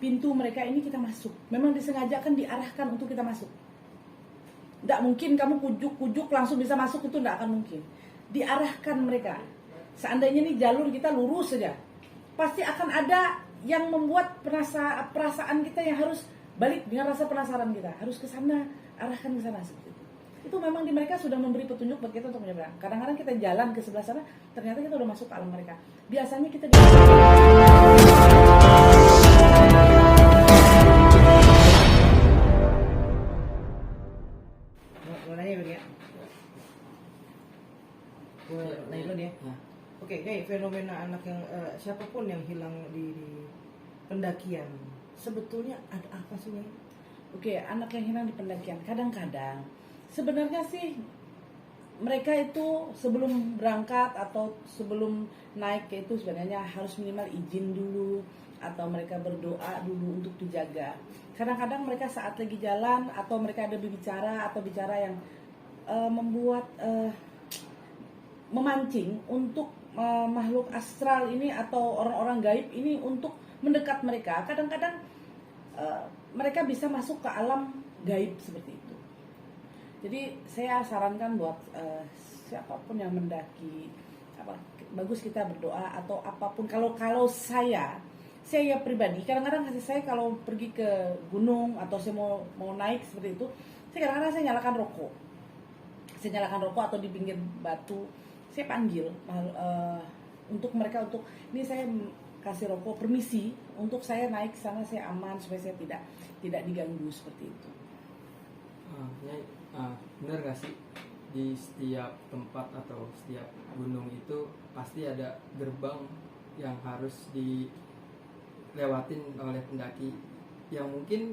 pintu mereka ini kita masuk. Memang disengajakan, diarahkan untuk kita masuk. Tidak mungkin kamu kujuk-kujuk langsung bisa masuk, itu tidak akan mungkin. Diarahkan mereka. Seandainya ini jalur kita lurus saja, pasti akan ada yang membuat perasaan kita yang harus balik dengan rasa penasaran kita. Harus ke sana, arahkan ke sana seperti itu. Itu memang di mereka sudah memberi petunjuk buat kita untuk menyeberang. Kadang-kadang kita jalan ke sebelah sana, ternyata kita udah masuk ke alam mereka. Biasanya kita Oke, kayak fenomena anak yang siapapun yang hilang di pendakian, sebetulnya ada apa sih Nyai? Oke, anak yang hilang di pendakian. Kadang-kadang sebenarnya sih mereka itu sebelum berangkat atau sebelum naik ke itu sebenarnya harus minimal izin dulu atau mereka berdoa dulu untuk dijaga. Kadang-kadang mereka saat lagi jalan atau mereka ada berbicara atau bicara yang membuat memancing untuk makhluk astral ini atau orang-orang gaib ini untuk mendekat mereka. Kadang-kadang mereka bisa masuk ke alam gaib seperti itu. Jadi saya sarankan buat siapapun yang mendaki, bagus kita berdoa atau apapun. Kalau saya pribadi, kadang-kadang saya kalau pergi ke gunung atau saya mau naik seperti itu, saya kadang-kadang saya nyalakan rokok. Saya nyalakan rokok atau di pinggir batu, saya panggil untuk mereka, untuk ini saya kasih rokok permisi untuk saya naik ke sana, saya aman supaya saya tidak diganggu seperti itu. Benar gak sih di setiap tempat atau setiap gunung itu pasti ada gerbang yang harus dilewatin oleh pendaki yang mungkin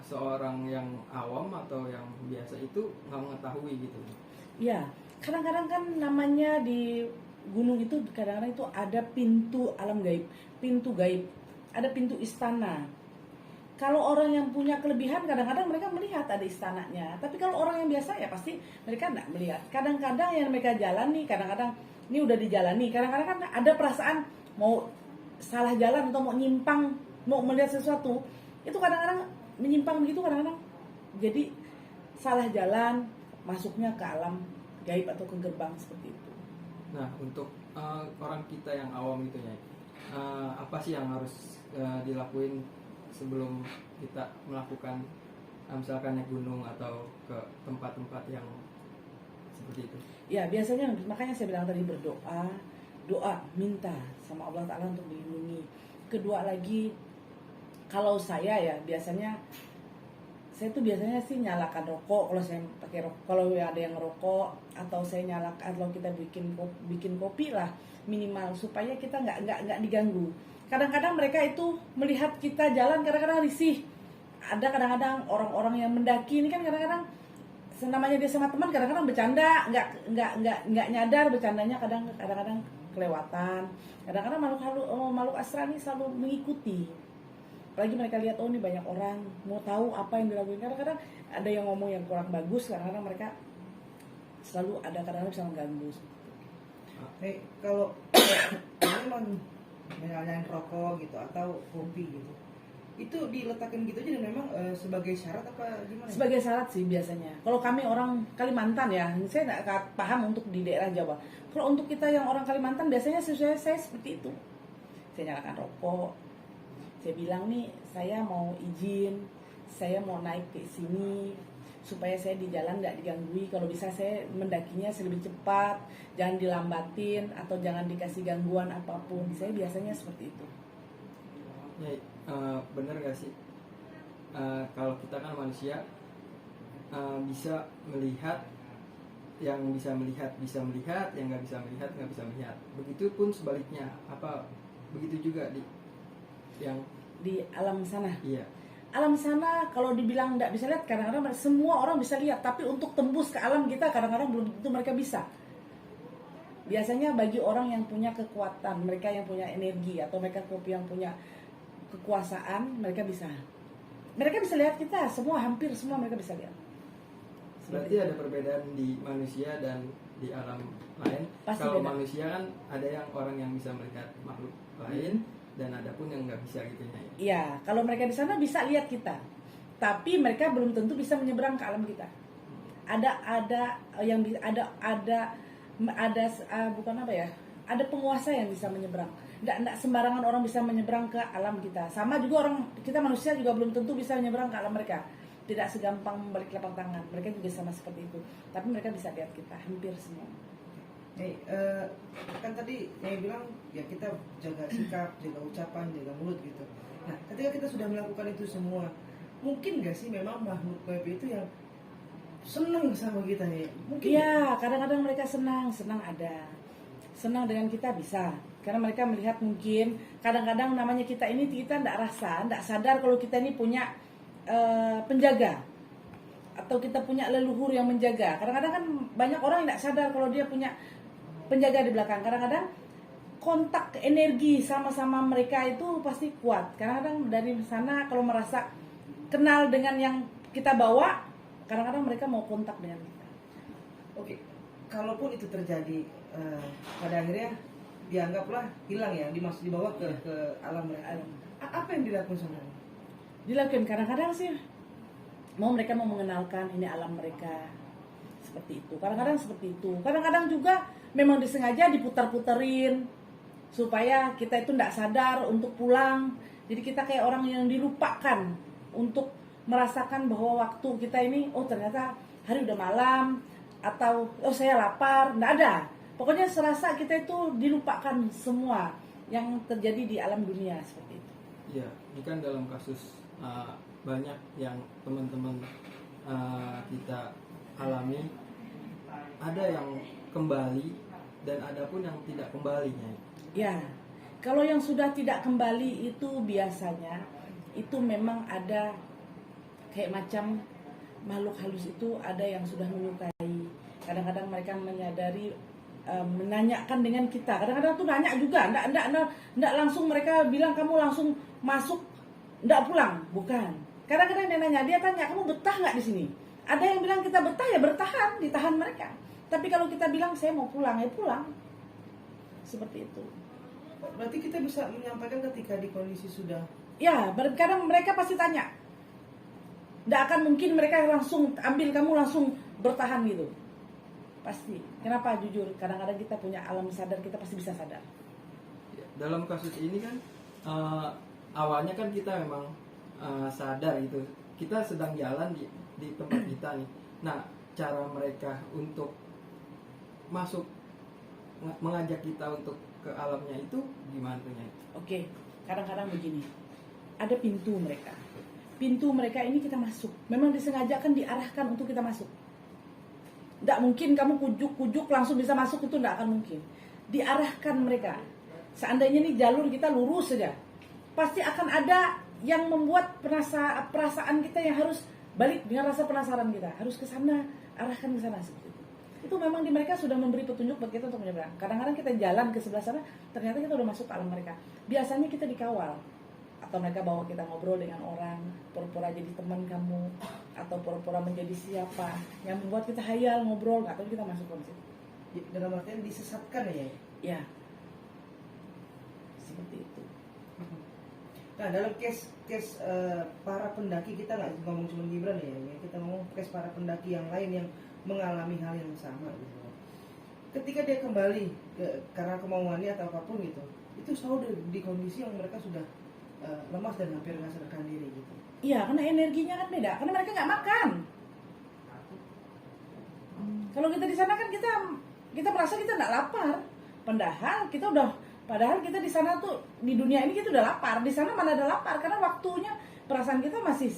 seorang yang awam atau yang biasa itu nggak mengetahui gitu. Ya, kadang-kadang kan namanya di gunung itu kadang-kadang itu ada pintu alam gaib, pintu gaib, ada pintu istana. Kalau orang yang punya kelebihan kadang-kadang mereka melihat ada istananya, tapi kalau orang yang biasa ya pasti mereka tidak melihat. Kadang-kadang yang mereka jalani, kadang-kadang ini udah dijalani, kadang-kadang kan ada perasaan mau salah jalan atau mau nyimpang, mau melihat sesuatu, itu kadang-kadang menyimpang begitu, kadang-kadang jadi salah jalan, masuknya ke alam gaib atau ke gerbang seperti itu. Nah, untuk orang kita yang awam gitu ya, apa sih yang harus dilakuin sebelum kita melakukan misalkan naik gunung atau ke tempat-tempat yang seperti itu? Ya, biasanya makanya saya bilang tadi doa, minta sama Allah Ta'ala untuk dilindungi. Kedua lagi, kalau saya ya biasanya saya tuh biasanya sih nyalakan rokok kalau saya pakai rokok, kalau ada yang ngerokok, atau saya nyalakan, atau kita bikin kopi lah minimal supaya kita nggak diganggu. Kadang-kadang mereka itu melihat kita jalan, kadang-kadang risih. Ada kadang-kadang orang-orang yang mendaki ini kan kadang-kadang namanya dia sama teman, kadang-kadang bercanda, nggak nyadar bercandanya, kadang-kadang kelewatan. Kadang-kadang makhluk astral ini selalu mengikuti. Apalagi mereka lihat, oh ini banyak orang mau tahu apa yang dilakukan. Kadang-kadang ada yang ngomong yang kurang bagus, kadang-kadang mereka selalu ada, kadang-kadang bisa mengganggu. Kalau memang nyalain rokok gitu atau kopi gitu, itu diletakkan gitu aja dan memang sebagai syarat apa gimana? Sebagai syarat sih biasanya. Kalau kami orang Kalimantan ya, saya nggak paham untuk di daerah Jawa. Kalau untuk kita yang orang Kalimantan biasanya saya seperti itu. Saya nyalakan rokok. Saya bilang nih, saya mau izin, saya mau naik ke sini supaya saya di jalan nggak digangguin. Kalau bisa saya mendakinya lebih cepat, jangan dilambatin atau jangan dikasih gangguan apapun. Saya biasanya seperti itu. Ya, bener gak sih? Kalau kita kan manusia bisa melihat, yang bisa melihat, yang nggak bisa melihat. Begitupun sebaliknya, apa begitu juga di alam sana. Iya. Alam sana kalau dibilang nggak bisa lihat, kadang-kadang semua orang bisa lihat, tapi untuk tembus ke alam kita kadang-kadang belum tentu mereka bisa. Biasanya bagi orang yang punya kekuatan, mereka yang punya energi atau mereka yang punya kekuasaan, mereka bisa lihat kita semua, hampir semua mereka bisa lihat. Berarti ada perbedaan di manusia dan di alam lain. Pasti kalau beda. Manusia kan ada yang orang yang bisa melihat makhluk lain, dan ada pun yang nggak bisa gitu Nyai. Iya, kalau mereka di sana bisa lihat kita, tapi mereka belum tentu bisa menyeberang ke alam kita. Ada yang bukan apa ya? Ada penguasa yang bisa menyeberang. Nggak sembarangan orang bisa menyeberang ke alam kita. Sama juga kita manusia juga belum tentu bisa menyeberang ke alam mereka. Tidak segampang membalik telapak tangan. Mereka juga sama seperti itu. Tapi mereka bisa lihat kita hampir semua. Nih, kan tadi yang bilang ya kita jaga sikap, jaga ucapan, jaga mulut gitu. Nah, ketika kita sudah melakukan itu semua, mungkin nggak sih memang makhluk gaib itu yang senang sama kita ya? Mungkin. Iya, kadang-kadang mereka senang ada. Senang dengan kita bisa. Karena mereka melihat mungkin kadang-kadang namanya kita tidak sadar kalau kita ini punya penjaga. Atau kita punya leluhur yang menjaga. Kadang-kadang kan banyak orang yang tidak sadar kalau dia punya penjaga di belakang. Kadang-kadang kontak energi sama-sama mereka itu pasti kuat. Kadang-kadang dari sana kalau merasa kenal dengan yang kita bawa, kadang-kadang mereka mau kontak dengan kita. Oke, kalaupun itu terjadi, pada akhirnya dianggaplah hilang ya, dibawa ke alam mereka. Apa yang dilakukan sebenarnya? Dilakukan kadang-kadang sih mereka mau mengenalkan ini alam mereka seperti itu. Kadang-kadang seperti itu. Kadang-kadang juga memang disengaja diputar-puterin supaya kita itu tidak sadar untuk pulang. Jadi kita kayak orang yang dilupakan untuk merasakan bahwa waktu kita ini ternyata hari udah malam atau saya lapar, tidak ada. Pokoknya serasa kita itu dilupakan semua yang terjadi di alam dunia seperti itu. Iya, ini kan dalam kasus banyak yang teman-teman kita alami, ada yang kembali dan ada pun yang tidak kembalinya. Ya, kalau yang sudah tidak kembali itu biasanya itu memang ada kayak macam makhluk halus itu ada yang sudah menyukai. Kadang-kadang mereka menyadari menanyakan dengan kita. Kadang-kadang tuh nanya juga, enggak langsung mereka bilang kamu langsung masuk, enggak pulang, bukan. Kadang-kadang dia nanya, dia tanya kamu betah nggak di sini? Ada yang bilang kita betah ya bertahan, ditahan mereka. Tapi kalau kita bilang saya mau pulang ya pulang. Seperti itu. Berarti kita bisa menyampaikan ketika di kondisi sudah. Ya, kadang mereka pasti tanya. Nggak akan mungkin mereka langsung ambil kamu langsung bertahan gitu. Pasti. Kenapa? Jujur, kadang-kadang kita punya alam sadar, kita pasti bisa sadar. Dalam kasus ini kan awalnya kan kita memang sadar itu kita sedang jalan di tempat kita nih. Nah, cara mereka untuk masuk mengajak kita untuk ke alamnya itu gimana tuh? Oke, kadang-kadang begini. Ada pintu mereka. Pintu mereka ini kita masuk. Memang disengajakan diarahkan untuk kita masuk. Tidak mungkin kamu kujuk-kujuk langsung bisa masuk, itu tidak akan mungkin. Diarahkan mereka. Seandainya nih jalur kita lurus saja, pasti akan ada yang membuat perasaan kita yang harus balik dengan rasa penasaran kita. Harus ke sana, arahkan ke sana seperti itu. Itu memang di mereka sudah memberi petunjuk bagi kita untuk menyeberang. Kadang-kadang kita jalan ke sebelah sana, ternyata kita udah masuk ke alam mereka. Biasanya kita dikawal. Atau mereka bawa kita ngobrol dengan orang, pura-pura jadi teman kamu, atau pura-pura menjadi siapa, yang membuat kita hayal ngobrol, nggak tahu kita masuk ke situ. Dalam artian disesatkan ya? Ya, seperti itu. Nah, dalam case para pendaki, kita nggak ngomong cuma Gibran ya, kita ngomong case para pendaki yang lain yang mengalami hal yang sama gitu. Ketika dia kembali karena kemauannya atau apapun gitu, itu selalu di kondisi yang mereka sudah lemas dan hampir nggak sadarkan diri gitu. Iya, karena energinya kan beda, karena mereka nggak makan. Kalau kita di sana kan kita merasa kita nggak lapar, padahal kita di sana tuh di dunia ini kita udah lapar. Di sana mana ada lapar, karena waktunya perasaan kita masih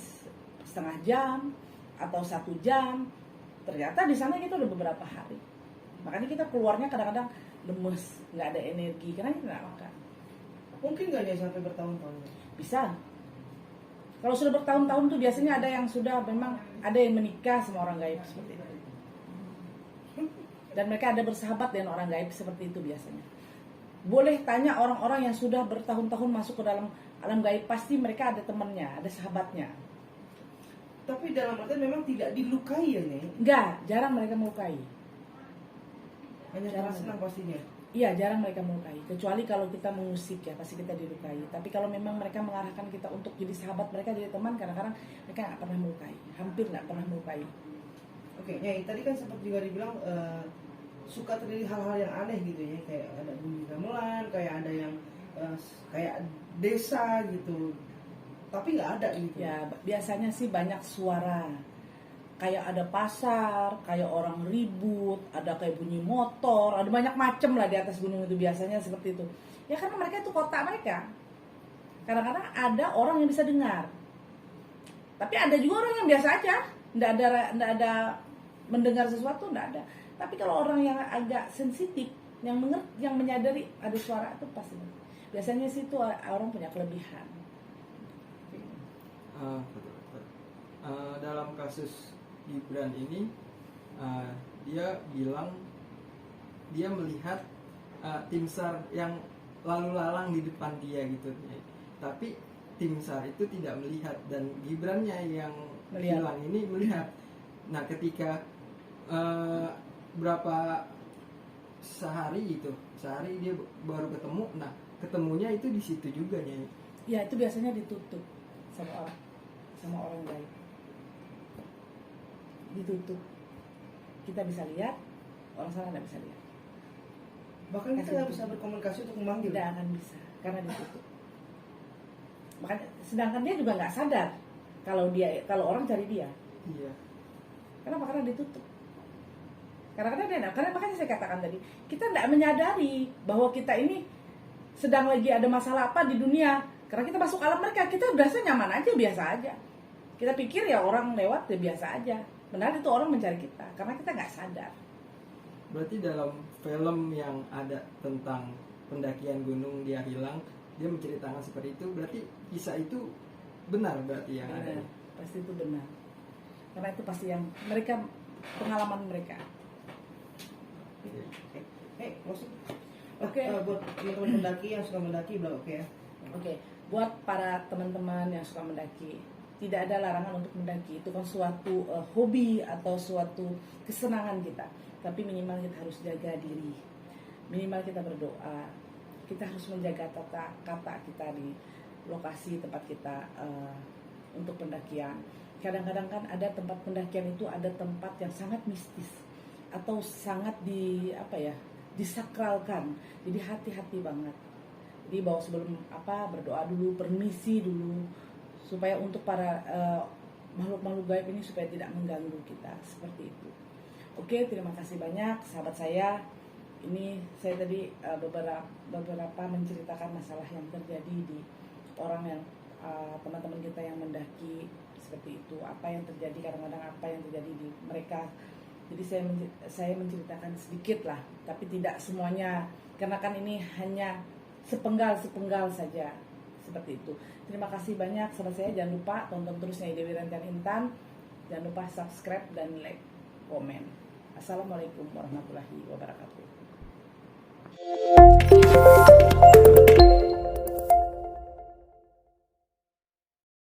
setengah jam atau 1 jam. Ternyata di sana kita udah beberapa hari. Makanya kita keluarnya kadang-kadang lemes, nggak ada energi karena kita nggak makan. Mungkin nggak dia sampai bertahun-tahun? Bisa. Kalau sudah bertahun-tahun tuh biasanya ada yang sudah memang ada yang menikah sama orang gaib seperti itu. Dan mereka ada bersahabat dengan orang gaib seperti itu biasanya. Boleh tanya orang-orang yang sudah bertahun-tahun masuk ke dalam alam gaib, pasti mereka ada temannya, ada sahabatnya. Tapi dalam artian memang tidak dilukai ya nih? Enggak, jarang mereka melukai. Hanya Jarang. senang pastinya. Iya, jarang mereka melukai. Kecuali kalau kita mengusik ya, pasti kita dilukai. Tapi kalau memang mereka mengarahkan kita untuk jadi sahabat mereka, jadi teman, kadang-kadang mereka nggak pernah melukai. Hampir nggak pernah melukai. Oke, ya tadi kan sempat juga dibilang suka terjadi hal-hal yang aneh gitu ya, kayak ada bunyi gamelan, kayak ada yang kayak desa gitu, tapi nggak ada gitu. Ya, biasanya sih banyak suara. Kayak ada pasar, kayak orang ribut, ada kayak bunyi motor, ada banyak macem lah di atas gunung itu, biasanya seperti itu. Ya karena mereka itu kota mereka. Kadang-kadang ada orang yang bisa dengar. Tapi ada juga orang yang biasa aja, nggak ada mendengar sesuatu, nggak ada. Tapi kalau orang yang agak sensitif, yang yang menyadari ada suara itu pasti. Biasanya sih itu orang punya kelebihan. Betul. Dalam kasus Gibran ini, dia bilang dia melihat tim SAR yang lalu lalang di depan dia gitu, tapi tim SAR itu tidak melihat, dan Gibrannya yang Melihat. hilang ini melihat. Nah, ketika berapa sehari dia baru ketemu. Nah, ketemunya itu di situ juga nih. Ya itu biasanya ditutup sama orang gaib. Ditutup. Kita bisa lihat, orang sana nggak bisa lihat. Bahkan kita nggak bisa berkomunikasi untuk memanggil. Tidak akan bisa karena ditutup. Makanya, sedangkan dia juga nggak sadar kalau orang cari dia. Iya. Kenapa? Karena ditutup. Karena makanya saya katakan tadi, kita tidak menyadari bahwa kita ini sedang lagi ada masalah apa di dunia. Karena kita masuk alam mereka, kita berasa nyaman aja, biasa aja. Kita pikir ya orang lewat ya biasa aja. Benar itu orang mencari kita, karena kita nggak sadar. Berarti dalam film yang ada tentang pendakian gunung dia hilang, dia menceritakan seperti itu, berarti kisah itu benar berarti yang ada. Benar, pasti itu benar. Karena itu pasti yang mereka, pengalaman mereka. Oke. Buat teman-teman pendaki yang suka mendaki bilang oke ya. Oke, buat para teman-teman yang suka mendaki, tidak ada larangan untuk mendaki. Itu kan suatu hobi atau suatu kesenangan kita. Tapi minimal kita harus jaga diri. Minimal kita berdoa. Kita harus menjaga tata kata kita di lokasi tempat kita untuk pendakian. Kadang-kadang kan ada tempat pendakian itu ada tempat yang sangat mistis atau sangat disakralkan. Jadi hati-hati banget. Jadi bahwa sebelum berdoa dulu, permisi dulu, supaya untuk para makhluk-makhluk gaib ini supaya tidak mengganggu kita, seperti itu. Oke, terima kasih banyak sahabat saya. Ini saya tadi beberapa menceritakan masalah yang terjadi di orang yang teman-teman kita yang mendaki, seperti itu. Apa yang terjadi, kadang-kadang apa yang terjadi di mereka. Jadi saya menceritakan sedikit lah, tapi tidak semuanya, karena kan ini hanya sepenggal saja, seperti itu. Terima kasih banyak sahabat saya. Jangan lupa tonton terus Nyai Dewi Rantian Intan. Jangan lupa subscribe dan like, komen. Assalamualaikum warahmatullahi wabarakatuh.